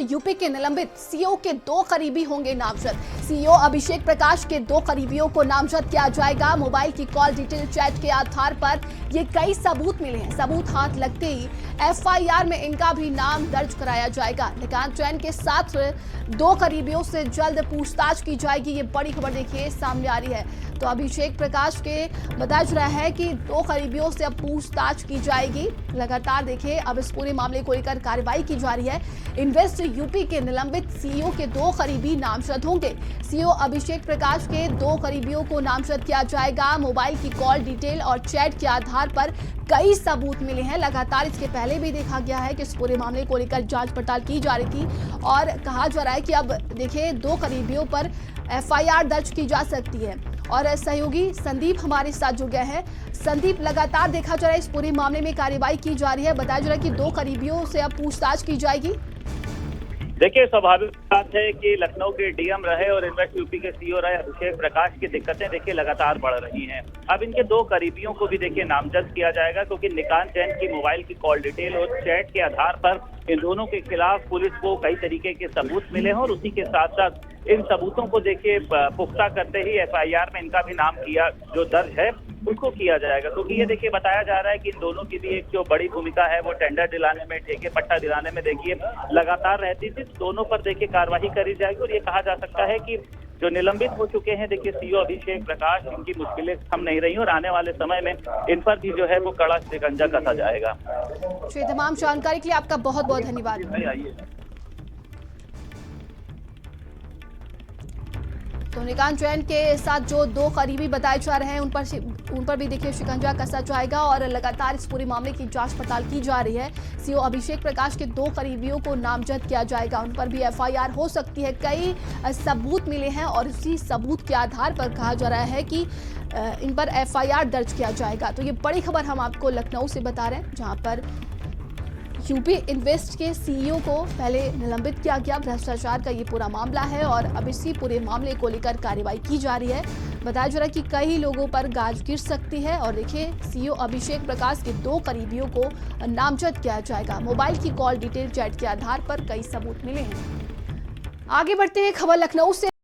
UP के निलंबित CEO के 2 करीबी होंगे नामजद। सीईओ अभिषेक प्रकाश के 2 करीबियों को नामजद किया जाएगा। मोबाइल की कॉल डिटेल चैट के आधार पर ये कई सबूत मिले हैं। सबूत हाथ लगते ही एफआईआर में इनका भी नाम दर्ज कराया जाएगा। निकांत जैन के साथ 2 करीबियों से जल्द पूछताछ की जाएगी। ये बड़ी खबर देखिए सामने आ रही है। तो अभिषेक प्रकाश के बताया जा रहा है कि 2 करीबियों से अब पूछताछ की जाएगी। लगातार देखिए अब इस पूरे मामले को लेकर कार्रवाई की जा रही है। इन्वेस्ट यूपी के निलंबित सीईओ के 2 करीबी नामजद होंगे। सीईओ अभिषेक प्रकाश के 2 करीबियों को नामजद किया जाएगा। मोबाइल की कॉल डिटेल और चैट के आधार पर कई सबूत मिले हैं। लगातार इसके पहले भी देखा गया है कि इस पूरे मामले को लेकर जांच पड़ताल की जा रही थी और कहा जा रहा है कि अब देखिए 2 करीबियों पर एफआईआर दर्ज की जा सकती है। और सहयोगी संदीप हमारे साथ जुड़ गए हैं। संदीप, लगातार देखा जा रहा है इस पूरे मामले में कार्रवाई की जा रही है। बताया जा रहा है कि 2 करीबियों से अब पूछताछ की जाएगी। देखिए, स्वाभाविक बात है कि लखनऊ के डीएम रहे और इन्वेस्ट यूपी के सीईओ रहे अभिषेक प्रकाश की दिक्कतें देखिए लगातार बढ़ रही हैं। अब इनके 2 करीबियों को भी देखिए नामजद किया जाएगा, क्योंकि निकांत जैन की मोबाइल की कॉल डिटेल और चैट के आधार पर इन दोनों के खिलाफ पुलिस को कई तरीके के सबूत मिले हैं और उसी के साथ साथ इन सबूतों को देखिए पुख्ता करते ही एफआईआर में इनका भी नाम किया जो दर्ज है उसको किया जाएगा। क्योंकि ये देखिए बताया जा रहा है कि इन दोनों की भी एक जो बड़ी भूमिका है वो टेंडर दिलाने में, ठेके पट्टा दिलाने में देखिए लगातार रहती थी। दोनों पर देखिए कार्रवाई करी जाएगी और ये कहा जा सकता है कि जो निलंबित हो चुके हैं देखिए सीईओ अभिषेक प्रकाश, इनकी मुश्किलें थम नहीं रही और आने वाले समय में इन पर भी जो है वो कड़ा शिकंजा कसा जाएगा। तमाम जानकारी के लिए आपका बहुत बहुत धन्यवाद। तो निकांत जैन के साथ जो 2 करीबी बताए जा रहे हैं उन पर भी देखिए शिकंजा कसा जाएगा और लगातार इस पूरे मामले की जांच पड़ताल की जा रही है। सीईओ अभिषेक प्रकाश के 2 करीबियों को नामजद किया जाएगा। उन पर भी एफआईआर हो सकती है। कई सबूत मिले हैं और इसी सबूत के आधार पर कहा जा रहा है कि इन पर एफआईआर दर्ज किया जाएगा। तो ये बड़ी खबर हम आपको लखनऊ से बता रहे हैं, जहाँ पर यूपी इन्वेस्ट के सीईओ को पहले निलंबित किया गया। भ्रष्टाचार का ये पूरा मामला है और अब इसी पूरे मामले को लेकर कार्रवाई की जा रही है। बताया जा रहा है कि कई लोगों पर गाज गिर सकती है और देखिए सीईओ अभिषेक प्रकाश के 2 करीबियों को नामजद किया जाएगा। मोबाइल की कॉल डिटेल चैट के आधार पर कई सबूत मिले हैं। आगे बढ़ते हैं खबर लखनऊ से।